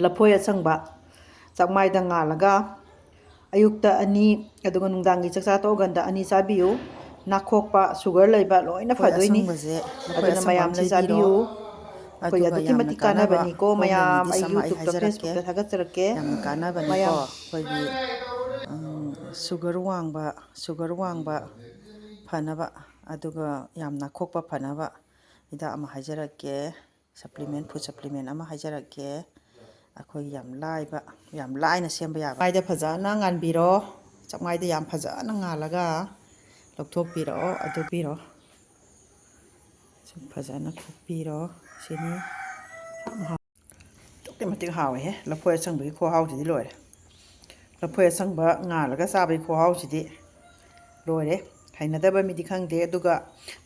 ꯂꯐꯣꯏ ꯑꯁꯪꯕ ꯆꯥꯛꯃꯥꯏꯗ ꯉꯥꯜꯂꯒ ꯑꯌꯨꯛꯇ 2 ꯑꯗꯨꯒ ꯅꯨꯡꯗꯥꯡꯒꯤ ꯆꯥꯛꯆꯥ ꯇꯣꯛꯑꯀꯥꯟꯗ 2 ꯆꯥꯕꯤꯌꯨ ꯅꯥꯈꯣꯛꯄ ꯁꯨꯒꯔ ꯂꯩꯕ ꯂꯣꯏꯅ ꯂꯐꯣꯏ ꯐꯗꯣꯏꯅꯤ ꯑꯁꯪꯕꯁꯦ ꯂꯐꯣꯏ ꯑꯗꯨꯅ ꯑꯁꯪꯕ ꯑꯃ ꯃꯌꯥꯝꯅ ꯊꯤꯕꯤꯔꯣ ꯆꯥꯕꯤꯌꯨ ꯑꯩꯈꯣꯏ ꯑꯗꯨꯒ ꯑꯗꯨꯛꯀꯤ ꯌꯥꯝꯅ ꯃꯇꯤꯛ ꯀꯥꯟꯅꯕ ꯀꯥꯟꯅꯕꯅꯤꯀꯣ ꯍꯣꯝ ꯃꯌꯥꯝ ꯔꯦꯃꯤꯗꯤꯁ ꯑꯩ ꯑꯃ ꯌꯨꯇ꯭ꯌꯨꯕꯇ ꯍꯥꯏꯖꯔꯛꯀꯦ ꯐꯦꯁꯕꯨꯛꯇ ꯊꯥꯒꯠꯆꯔꯛꯀꯦ ꯌꯥꯝꯅ ꯀꯥꯟꯅꯕꯅꯤꯀꯣ ꯃꯌꯥꯝ ꯑꯩꯈꯣꯏꯒꯤ ꯁꯨꯒꯔ ꯋꯥꯡꯕ ꯐꯅꯕ ꯑꯗꯨꯒ ꯌꯥꯝ ꯅꯥꯈꯣꯛꯄ ꯐꯅꯕ ꯍꯤꯗꯥꯛ ꯑꯃ ꯍꯥꯏꯖꯔꯛꯀꯦ ꯐꯨꯗ ꯁꯄ꯭ꯂꯤꯃꯦꯟ ꯑꯃ ꯍꯥꯏꯖꯔꯛꯀꯦ ꯑꯩꯈꯣꯏ ꯌꯥꯝ ꯂꯥꯏꯅ ꯁꯦꯝꯕ ꯌꯥꯕ ꯆꯥꯛꯃꯥꯏꯗ ꯐꯖꯅ ꯉꯥꯟꯕꯤꯔꯣ ꯆꯥꯛꯃꯥꯏꯗ ꯌꯥꯝ ꯐꯖꯅ ꯉꯥꯜꯂꯒ ꯂꯧꯊꯣꯛꯄꯤꯔꯛꯑꯣ ꯑꯗꯨ ꯁꯨꯝ ꯐꯖꯅ ꯈꯣꯛꯄꯤꯔꯣ ꯁꯤꯅꯤ ꯑꯗꯨꯛꯀꯤ ꯃꯇꯤꯛ ꯍꯥꯎꯋꯦꯍꯦ ꯂꯐꯣꯏ ꯑꯁꯪꯕꯒꯤ ꯈꯨꯍꯥꯎꯁꯤꯗꯤ ꯂꯣꯏꯔꯦ ꯂꯐꯣꯏ ꯑꯁꯪꯕ ꯉꯥꯜꯂꯒ ꯆꯥꯕꯒꯤ ꯈꯨꯍꯥꯎꯁꯤꯗꯤ ꯂꯣꯏꯔꯦ ꯍꯩꯅꯗꯕ ꯃꯤꯗꯤ ꯈꯪꯗꯦ ꯑꯗꯨꯒ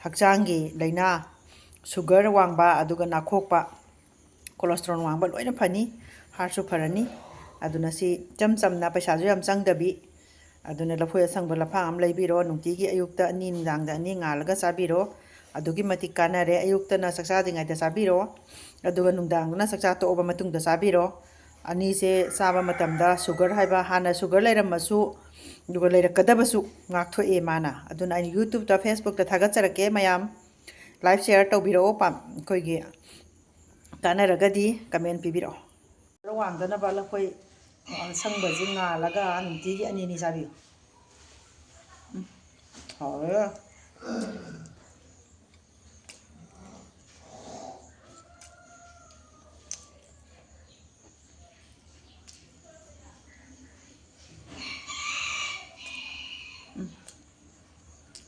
ꯍꯛꯆꯥꯡꯒꯤ ꯂꯥꯏꯅꯥ ꯁꯨꯒꯔ ꯋꯥꯡꯕ ꯑꯗꯨꯒ ꯅꯥꯈꯣꯛꯄ ꯀꯣꯂꯦꯁꯇ꯭ꯔꯣꯜ ꯋꯥꯡꯕ ꯂꯣꯏꯅ ꯐꯅꯤ ꯍꯥꯔꯠꯁꯨ ꯐꯔꯅꯤ ꯑꯗꯨꯅ ꯁꯤ ꯏꯆꯝ ꯆꯝꯅ ꯄꯩꯁꯥꯁꯨ ꯌꯥꯝ ꯆꯪꯗꯕꯤ ꯑꯗꯨꯅ ꯂꯐꯣꯏ ꯑꯁꯪꯕ ꯂꯐꯥꯡ ꯑꯃ ꯂꯩꯕꯤꯔꯣ ꯅꯨꯡꯇꯤꯒꯤ ꯑꯌꯨꯛꯇ 2 ꯅꯨꯡꯗꯥꯡꯗ 2 ꯉꯥꯜꯂꯒ ꯆꯥꯕꯤꯔꯣ ꯑꯗꯨꯛꯀꯤ ꯃꯇꯤꯛ ꯀꯥꯟꯅꯔꯦ ꯑꯌꯨꯛꯇꯅ ꯆꯥꯛꯆꯥꯗ꯭ꯔꯤꯉꯩꯗ ꯆꯥꯕꯤꯔꯣ ꯑꯗꯨꯒ ꯅꯨꯡꯗꯥꯡꯗꯅ ꯆꯥꯛꯆꯥ ꯇꯣꯛꯑꯕ ꯃꯇꯨꯡꯗ ꯆꯥꯕꯤꯔꯣ ꯑꯅꯤꯁꯦ ꯆꯥꯕ ꯃꯇꯝꯗ ꯁꯨꯒꯔ ꯍꯥꯏꯕ ꯍꯥꯟꯅ ꯁꯨꯒꯔ ꯂꯩꯔꯝꯃꯁꯨ ꯑꯗꯨꯒ ꯂꯩꯔꯛꯀꯗꯕꯁꯨ ꯉꯥꯛꯊꯣꯛꯑꯦ ꯃꯥꯅ ꯑꯗꯨꯅ ꯑꯩꯅ ꯌꯨꯇ꯭ꯌꯨꯕꯇ ꯐꯦꯁꯕꯨꯛꯇ ꯊꯥꯒꯠꯆꯔꯛꯀꯦ ꯃꯌꯥꯝ ꯂꯥꯏꯛ ꯁꯤꯌꯔ ꯇꯧꯕꯤꯔꯛꯑꯣ ꯑꯩꯈꯣꯏꯒꯤ ꯀꯥꯟꯅꯔꯒꯗꯤ ꯀꯃꯦꯟ ꯄꯤꯕꯤꯔꯛꯑꯣ ꯋꯥꯡꯗꯅꯕ ꯂꯐꯣꯏ ꯑꯁꯪꯕꯁꯤ ꯉꯥꯜꯂꯒ ꯅꯨꯡꯇꯤꯒꯤ 2 ꯆꯥꯕꯤꯌꯨ ꯍꯥꯎꯋꯦ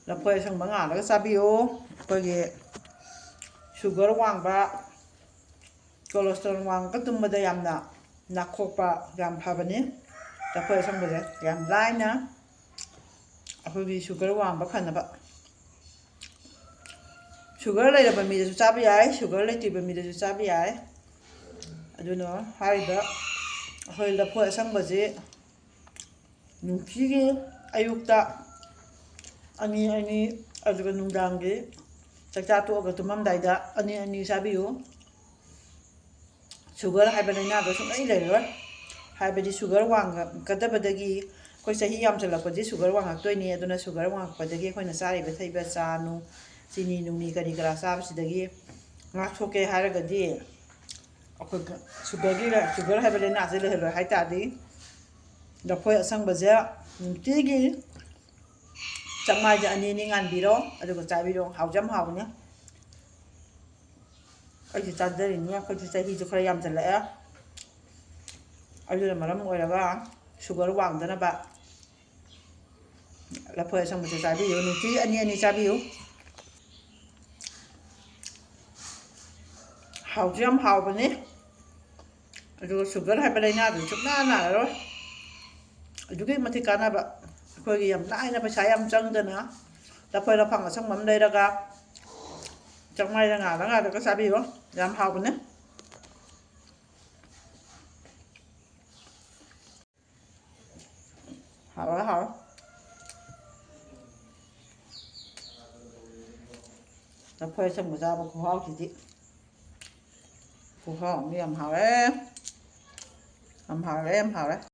ꯂꯐꯣꯏ ꯑꯁꯪꯕ ꯉꯥꯜꯂꯒ ꯆꯥꯕꯤꯌꯨ ꯑꯩꯈꯣꯏꯒꯤ ꯁꯨꯒꯔ ꯋꯥꯡꯕ ꯀꯣꯂꯦꯁꯇ꯭ꯔꯣꯜ ꯋꯥꯡꯉꯒ ꯇꯨꯝꯕꯗ ꯌꯥꯝꯅ ꯅꯥꯈꯣꯛꯄ ꯌꯥꯝ ꯐꯕꯅꯤ ꯂꯐꯣꯏ ꯑꯁꯪꯕꯁꯦ ꯌꯥꯝ ꯂꯥꯏꯅ ꯑꯩꯈꯣꯏꯒꯤ ꯁꯨꯒꯔ ꯋꯥꯡꯕ ꯐꯅꯕ ꯁꯨꯒꯔ ꯂꯩꯔꯕ ꯃꯤꯗꯁꯨ ꯆꯥꯕ ꯌꯥꯏ ꯁꯨꯒꯔ ꯂꯩꯇ꯭ꯔꯤꯕ ꯃꯤꯗꯁꯨ ꯆꯥꯕ ꯌꯥꯏ ꯑꯗꯨꯅ ꯍꯥꯏꯔꯤꯕ ꯑꯩꯈꯣꯏ ꯂꯐꯣꯏ ꯑꯁꯪꯕꯁꯤ ꯅꯨꯡꯇꯤꯒꯤ ꯑꯌꯨꯛꯇ 2 ꯑꯗꯨꯒ ꯅꯨꯡꯗꯥꯡꯒꯤ ꯆꯥꯛꯆꯥ ꯇꯣꯛꯑꯒ ꯇꯨꯝꯃꯝꯗꯥꯏꯗ 2 ꯆꯥꯕꯤꯌꯨ ꯁꯨꯒꯔ ꯍꯥꯏꯕ ꯂꯥꯏꯅꯥꯗꯣ ꯁꯨꯡꯂꯩ ꯂꯩꯔꯔꯣꯏ ꯍꯥꯏꯕꯗꯤ ꯁꯨꯒꯔ ꯋꯥꯡꯉꯛꯀꯗꯕꯗꯒꯤ ꯑꯩꯈꯣꯏ ꯆꯍꯤ ꯌꯥꯝꯁꯤꯜꯂꯛꯄꯗꯤ ꯁꯨꯒꯔ ꯋꯥꯡꯉꯛꯇꯣꯏꯅꯤ ꯑꯗꯨꯅ ꯁꯨꯒꯔ ꯋꯥꯡꯉꯛꯄꯗꯒꯤ ꯑꯩꯈꯣꯏꯅ ꯆꯥꯔꯤꯕ ꯊꯛꯏꯕ ꯆꯥ ꯅꯨꯡ ꯆꯤꯅꯤ ꯅꯨꯡꯅꯤ ꯀꯔꯤ ꯀꯔꯥ ꯆꯥꯕꯁꯤꯗꯒꯤ ꯉꯥꯛꯊꯣꯛꯀꯦ ꯍꯥꯏꯔꯒꯗꯤ ꯑꯩꯈꯣꯏ ꯁꯨꯒꯔ ꯍꯥꯏꯕ ꯂꯥꯏꯅꯥꯁꯦ ꯂꯩꯍꯜꯂꯣꯏ ꯍꯥꯏ ꯇꯥꯔꯗꯤ ꯂꯐꯣꯏ ꯑꯁꯪꯕꯁꯦ ꯅꯨꯡꯇꯤꯒꯤ ꯆꯥꯛꯃꯥꯏꯗ 2 ꯉꯥꯟꯕꯤꯔꯣ ꯑꯗꯨꯒ ꯆꯥꯕꯤꯔꯣ ꯍꯥꯎꯖꯝ ꯍꯥꯎꯕꯅꯤ ꯑꯩꯁꯨ ꯆꯥꯖꯔꯤꯅꯤ ꯑꯩꯈꯣꯏꯁꯨ ꯆꯍꯤꯁꯨ ꯈꯔ ꯌꯥꯝꯁꯤꯜꯂꯛꯑꯦ ꯑꯗꯨꯅ ꯃꯔꯝ ꯑꯣꯏꯔꯒ ꯁꯨꯒꯔ ꯋꯥꯡꯗꯅꯕ ꯂꯐꯣꯏ ꯑꯁꯪꯕꯁꯦ ꯆꯥꯕꯤꯌꯨ ꯅꯨꯡꯇꯤꯒꯤ 2 ꯆꯥꯕꯤꯌꯨ ꯍꯥꯎꯁꯨ ꯌꯥꯝ ꯍꯥꯎꯕꯅꯤ ꯑꯗꯨꯒ ꯁꯨꯒꯔ ꯍꯥꯏꯕ ꯂꯥꯏꯅꯥꯗꯨ ꯁꯨꯡꯅꯥ ꯅꯥꯔꯔꯣꯏ ꯑꯗꯨꯛꯀꯤ ꯃꯇꯤꯛ ꯀꯥꯟꯅꯕ ꯑꯩꯈꯣꯏꯒꯤ ꯌꯥꯝ ꯂꯥꯏꯅ ꯄꯩꯁꯥ ꯌꯥꯝ ꯆꯪꯗꯅ ꯂꯐꯣꯏ ꯂꯐꯥꯡ ꯑꯁꯪꯕ ꯑꯃ ꯂꯩꯔꯒ ꯆꯥꯛꯃꯥꯏꯗ ꯉꯥꯜꯂꯒ ꯆꯥꯕꯤꯌꯣ ꯌꯥꯝ ꯍꯥꯎꯕꯅꯦ ꯍꯥꯎꯋꯦ ꯂꯐꯣꯏ ꯑꯁꯪꯕ ꯆꯥꯕ ꯈꯨꯍꯥꯎꯁꯤꯗꯤ ꯈꯨꯍꯥꯎ ꯑꯃ ꯌꯥꯝ ꯍꯥꯎꯋꯦ